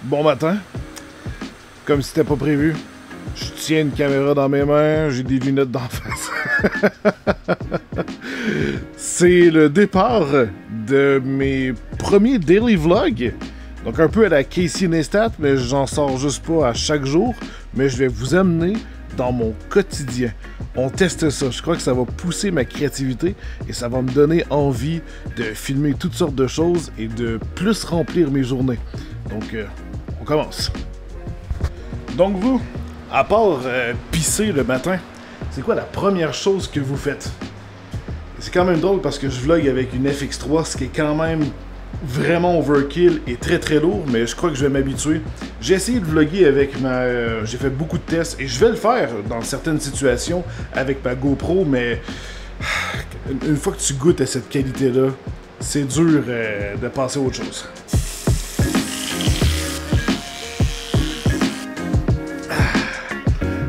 Bon matin. Comme si c'était pas prévu. Je tiens une caméra dans mes mains, j'ai des lunettes d'en face. C'est le départ de mes premiers daily vlogs. Donc un peu à la Casey Neistat, mais j'en sors juste pas à chaque jour. Mais je vais vous amener dans mon quotidien. On teste ça. Je crois que ça va pousser ma créativité et ça va me donner envie de filmer toutes sortes de choses et de plus remplir mes journées. Donc, on commence. Donc vous, à part pisser le matin, c'est quoi la première chose que vous faites? C'est quand même drôle parce que je vlog avec une FX3, ce qui est quand même vraiment overkill et très très lourd, mais je crois que je vais m'habituer. J'ai essayé de vlogger avec ma... j'ai fait beaucoup de tests et je vais le faire dans certaines situations avec ma GoPro, mais une fois que tu goûtes à cette qualité-là, c'est dur de passer à autre chose.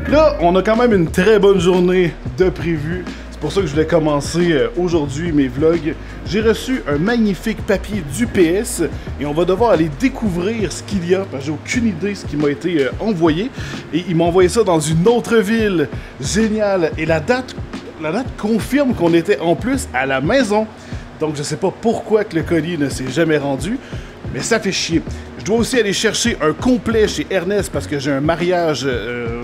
Là, on a quand même une très bonne journée de prévu. C'est pour ça que je voulais commencer aujourd'hui mes vlogs. J'ai reçu un magnifique papier d'UPS et on va devoir aller découvrir ce qu'il y a, parce que j'ai aucune idée de ce qui m'a été envoyé. Et il m'a envoyé ça dans une autre ville. Génial! Et la date confirme qu'on était en plus à la maison. Donc je sais pas pourquoi que le colis ne s'est jamais rendu, mais ça fait chier. Je dois aussi aller chercher un complet chez Ernest parce que j'ai un mariage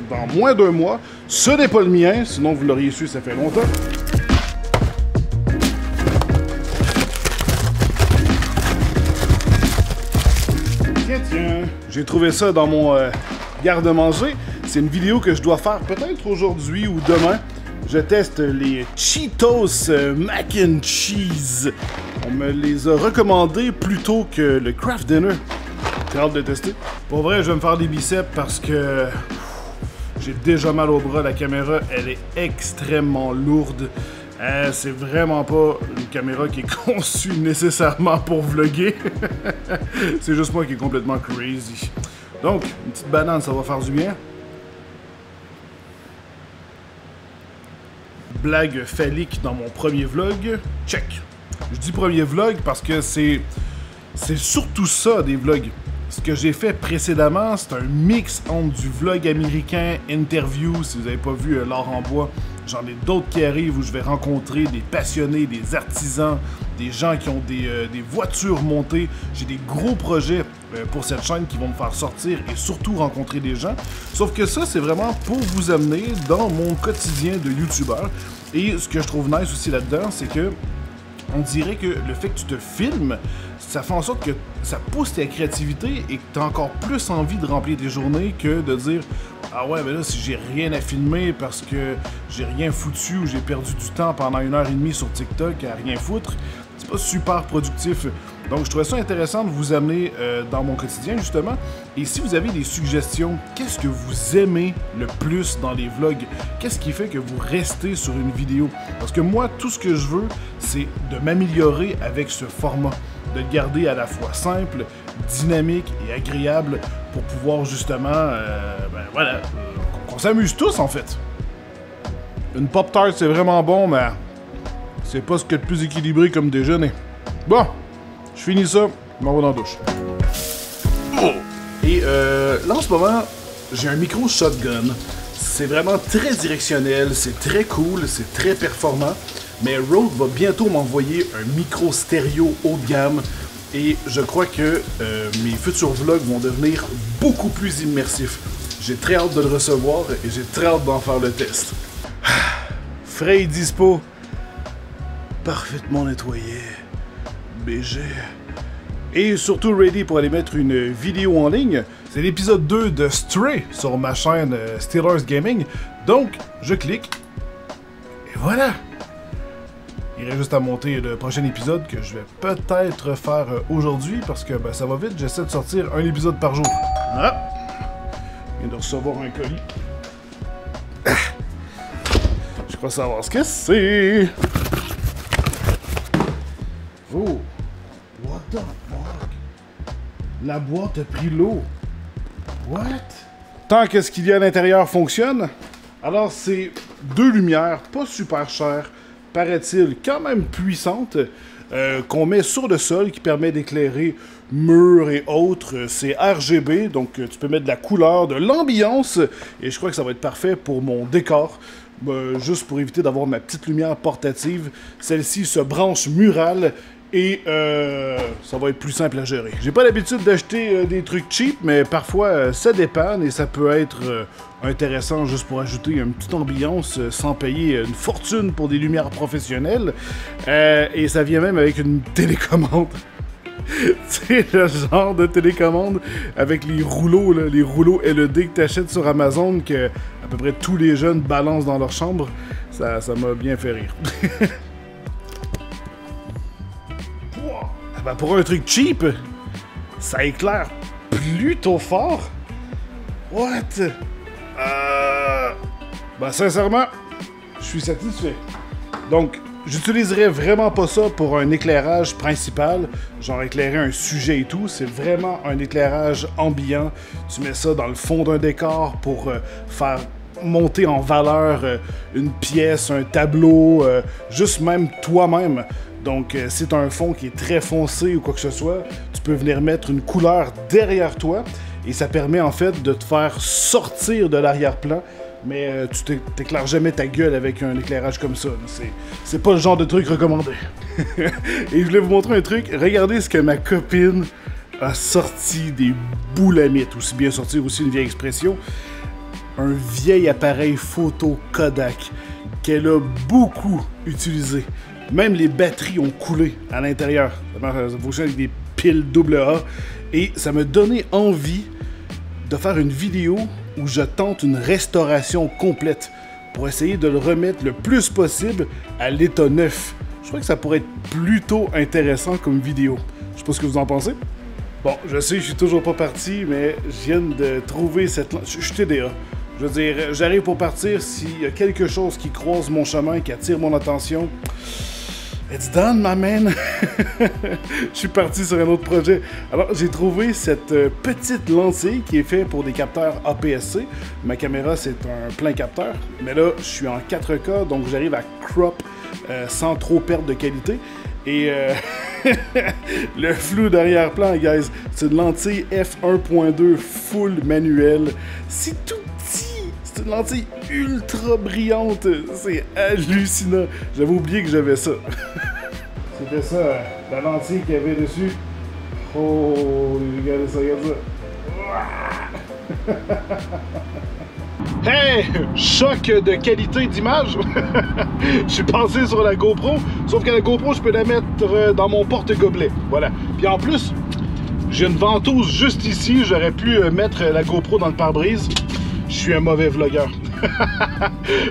dans moins d'un mois. Ce n'est pas le mien, sinon vous l'auriez su, ça fait longtemps. Tiens, j'ai trouvé ça dans mon garde-manger. C'est une vidéo que je dois faire peut-être aujourd'hui ou demain. Je teste les Cheetos Mac and Cheese. On me les a recommandés plutôt que le Kraft Dinner. J'ai hâte de tester. Pour vrai, je vais me faire des biceps parce que j'ai déjà mal au bras. La caméra, elle est extrêmement lourde. C'est vraiment pas une caméra qui est conçue nécessairement pour vlogger. C'est juste moi qui est complètement crazy. Donc, une petite banane, ça va faire du bien. Blague phallique dans mon premier vlog. Check. Je dis premier vlog parce que c'est surtout ça des vlogs. Ce que j'ai fait précédemment, c'est un mix entre du vlog américain, interview, si vous n'avez pas vu l'art en bois. J'en ai d'autres qui arrivent où je vais rencontrer des passionnés, des artisans, des gens qui ont des voitures montées. J'ai des gros projets pour cette chaîne qui vont me faire sortir et surtout rencontrer des gens. Sauf que ça, c'est vraiment pour vous amener dans mon quotidien de youtubeur. Et ce que je trouve nice aussi là-dedans, c'est que on dirait que le fait que tu te filmes, ça fait en sorte que ça pousse ta créativité et que tu as encore plus envie de remplir tes journées que de dire « Ah ouais, mais là, si j'ai rien à filmer parce que j'ai rien foutu ou j'ai perdu du temps pendant 1h30 sur TikTok à rien foutre », c'est pas super productif. Donc, je trouvais ça intéressant de vous amener dans mon quotidien, justement. Et si vous avez des suggestions, qu'est-ce que vous aimez le plus dans les vlogs? Qu'est-ce qui fait que vous restez sur une vidéo? Parce que moi, tout ce que je veux, c'est de m'améliorer avec ce format. De le garder à la fois simple, dynamique et agréable pour pouvoir, justement, qu'on s'amuse tous, en fait. Une Pop-Tart, c'est vraiment bon, mais c'est pas ce qu'il y a de plus équilibré comme déjeuner. Bon! Je finis ça, je m'en vais dans la douche. Et là, en ce moment, j'ai un micro shotgun. C'est vraiment très directionnel, c'est très cool, c'est très performant. Mais Rode va bientôt m'envoyer un micro stéréo haut de gamme. Et je crois que mes futurs vlogs vont devenir beaucoup plus immersifs. J'ai très hâte de le recevoir et j'ai très hâte d'en faire le test. Frais et dispo. Parfaitement nettoyé. BG. Et surtout ready pour aller mettre une vidéo en ligne. C'est l'épisode 2 de Stray sur ma chaîne Steelers Gaming. Donc, je clique. Et voilà! Il reste juste à monter le prochain épisode que je vais peut-être faire aujourd'hui parce que ça va vite. J'essaie de sortir un épisode par jour. Ah! Je viens de recevoir un colis. Je crois savoir ce que c'est. Oh! What the fuck? La boîte a pris l'eau. What? Tant que ce qu'il y a à l'intérieur fonctionne, alors c'est deux lumières, pas super chères, paraît-il quand même puissantes, qu'on met sur le sol qui permet d'éclairer murs et autres. C'est RGB, donc tu peux mettre de la couleur, de l'ambiance, et je crois que ça va être parfait pour mon décor. Juste pour éviter d'avoir ma petite lumière portative. Celle-ci se branche murale et ça va être plus simple à gérer. J'ai pas l'habitude d'acheter des trucs cheap, mais parfois ça dépanne et ça peut être intéressant juste pour ajouter une petite ambiance sans payer une fortune pour des lumières professionnelles. Et ça vient même avec une télécommande. C'est le genre de télécommande avec les rouleaux LED que tu achètes sur Amazon que à peu près tous les jeunes balancent dans leur chambre. Ça m'a bien fait rire. Ben pour un truc cheap, ça éclaire plutôt fort. What? Ben sincèrement, je suis satisfait. Donc, j'utiliserais vraiment pas ça pour un éclairage principal, genre éclairer un sujet et tout. C'est vraiment un éclairage ambiant. Tu mets ça dans le fond d'un décor pour faire monter en valeur une pièce, un tableau, juste même toi-même. Donc, si tu as un fond qui est très foncé ou quoi que ce soit, tu peux venir mettre une couleur derrière toi et ça permet en fait de te faire sortir de l'arrière-plan. Mais tu t'éclaires jamais ta gueule avec un éclairage comme ça. C'est pas le genre de truc recommandé. Et je voulais vous montrer un truc. Regardez ce que ma copine a sorti des boulamites. Aussi bien sortir aussi une vieille expression. Un vieil appareil photo Kodak qu'elle a beaucoup utilisé. Même les batteries ont coulé à l'intérieur. Ça fonctionne avec des piles AA. Et ça m'a donné envie de faire une vidéo où je tente une restauration complète pour essayer de le remettre le plus possible à l'état neuf. Je crois que ça pourrait être plutôt intéressant comme vidéo. Je sais pas ce que vous en pensez. Bon, je sais, je suis toujours pas parti, mais je viens de trouver cette... Je suis TDA. Je veux dire, j'arrive pour partir s'il y a quelque chose qui croise mon chemin, qui attire mon attention. It's done, my man! Je suis parti sur un autre projet. Alors, j'ai trouvé cette petite lentille qui est faite pour des capteurs APS-C. Ma caméra, c'est un plein capteur. Mais là, je suis en 4K, donc j'arrive à crop sans trop perdre de qualité. Et le flou d'arrière-plan, guys, c'est une lentille f1.2 full manuel. C'est tout petit! C'est une lentille ultra brillante. C'est hallucinant. J'avais oublié que j'avais ça. C'était ça, la lentille qu'il y avait dessus. Oh, regardez ça, regarde ça. Hey! Choc de qualité d'image. Je suis passé sur la GoPro, sauf que la GoPro, je peux la mettre dans mon porte-gobelet. Voilà. Puis en plus, j'ai une ventouse juste ici. J'aurais pu mettre la GoPro dans le pare-brise. Je suis un mauvais vlogueur.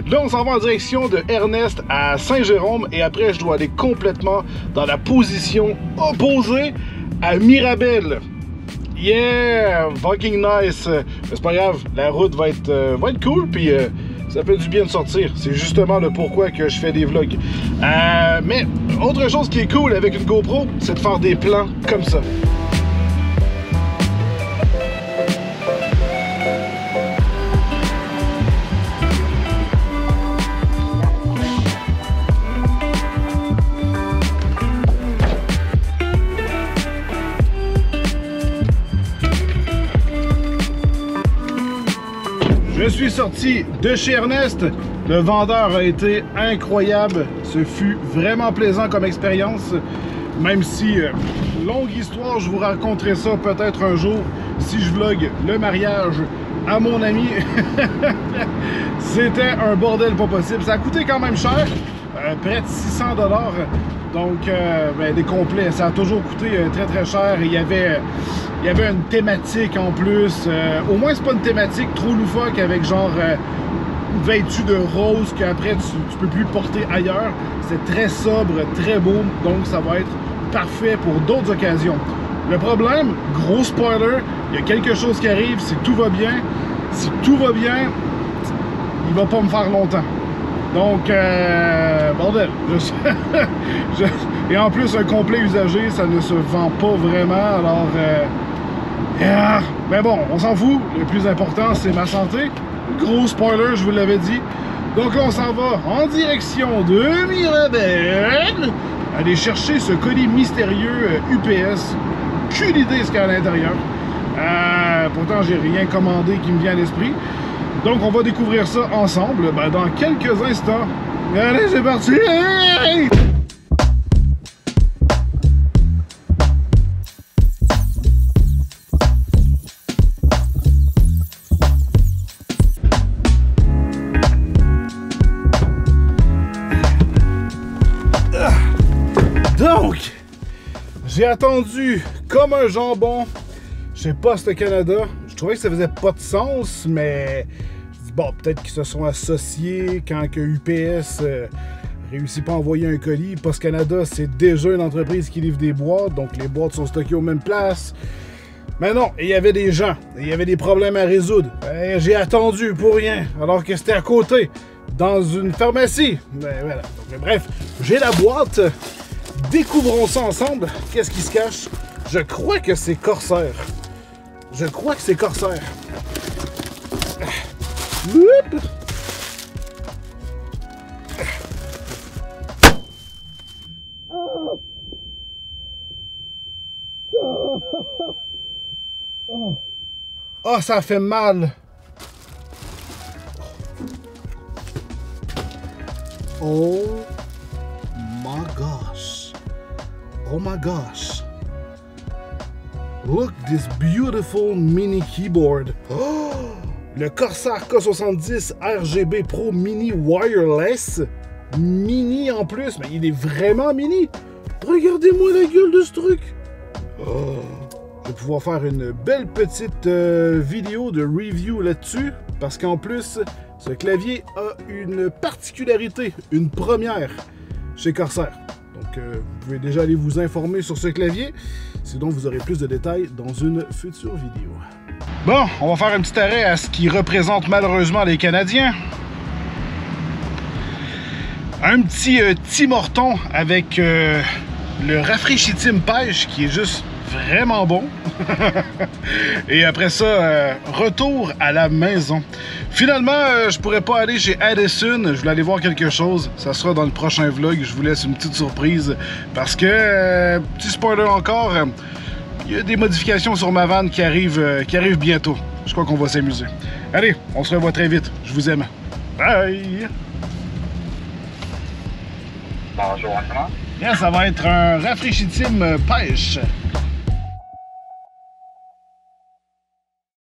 Là, on s'en va en direction de Ernest à Saint-Jérôme et après, je dois aller complètement dans la position opposée à Mirabel. Yeah! Fucking nice! C'est pas grave, la route va être cool, puis ça fait du bien de sortir. C'est justement le pourquoi que je fais des vlogs. Mais autre chose qui est cool avec une GoPro, c'est de faire des plans comme ça. Je suis sorti de chez Ernest. Le vendeur a été incroyable. Ce fut vraiment plaisant comme expérience. Même si, longue histoire, je vous raconterai ça peut-être un jour si je vlog le mariage à mon ami. C'était un bordel pas possible. Ça a coûté quand même cher, près de 600 $. Donc, ben, des complets, ça a toujours coûté très très cher. Il y avait une thématique en plus. Au moins, c'est pas une thématique trop loufoque avec genre vêtu de rose qu'après tu peux plus porter ailleurs. C'est très sobre, très beau. Donc, ça va être parfait pour d'autres occasions. Le problème, gros spoiler, il y a quelque chose qui arrive si tout va bien. Si tout va bien, il va pas me faire longtemps. Donc, bordel. Et en plus, un complet usagé, ça ne se vend pas vraiment. Alors, mais bon, on s'en fout. Le plus important, c'est ma santé. Gros spoiler, je vous l'avais dit. Donc là, on s'en va en direction de Mirabel aller chercher ce colis mystérieux UPS. Aucune idée ce qu'il y a à l'intérieur. Pourtant, j'ai rien commandé qui me vient à l'esprit. Donc, on va découvrir ça ensemble dans quelques instants. Allez, c'est parti! Hey! Donc, j'ai attendu comme un jambon chez Poste Canada. Je trouvais que ça faisait pas de sens, mais je dis, bon, peut-être qu'ils se sont associés quand que UPS réussit pas à envoyer un colis. Poste Canada, c'est déjà une entreprise qui livre des boîtes, donc les boîtes sont stockées aux mêmes places. Mais non, il y avait des gens, il y avait des problèmes à résoudre. J'ai attendu pour rien, alors que c'était à côté, dans une pharmacie. Mais voilà. Donc, bref, j'ai la boîte. Découvrons ça ensemble. Qu'est-ce qui se cache? Je crois que c'est Corsair. Je crois que c'est Corsair. Oups. Oh, ça fait mal. Oh my gosh. Oh my gosh. Look this beautiful mini keyboard. Oh, le Corsair K70 RGB Pro Mini Wireless. Mini en plus, mais il est vraiment mini. Regardez-moi la gueule de ce truc. Oh. Je vais pouvoir faire une belle petite vidéo de review là-dessus. Parce qu'en plus, ce clavier a une particularité, une première chez Corsair. Donc, vous pouvez déjà aller vous informer sur ce clavier. Sinon, vous aurez plus de détails dans une future vidéo. Bon, on va faire un petit arrêt à ce qui représente malheureusement les Canadiens. Un petit Tim Hortons avec le rafraîchissime pêche qui est juste vraiment bon. Et après ça, retour à la maison. Finalement, je pourrais pas aller chez Addison. Je voulais aller voir quelque chose. Ça sera dans le prochain vlog. Je vous laisse une petite surprise. Parce que, petit spoiler encore, il y a des modifications sur ma vanne qui arrivent bientôt. Je crois qu'on va s'amuser. Allez, on se revoit très vite. Je vous aime. Bye! Bonjour, comment? Bien, ça va être un rafraîchissime pêche.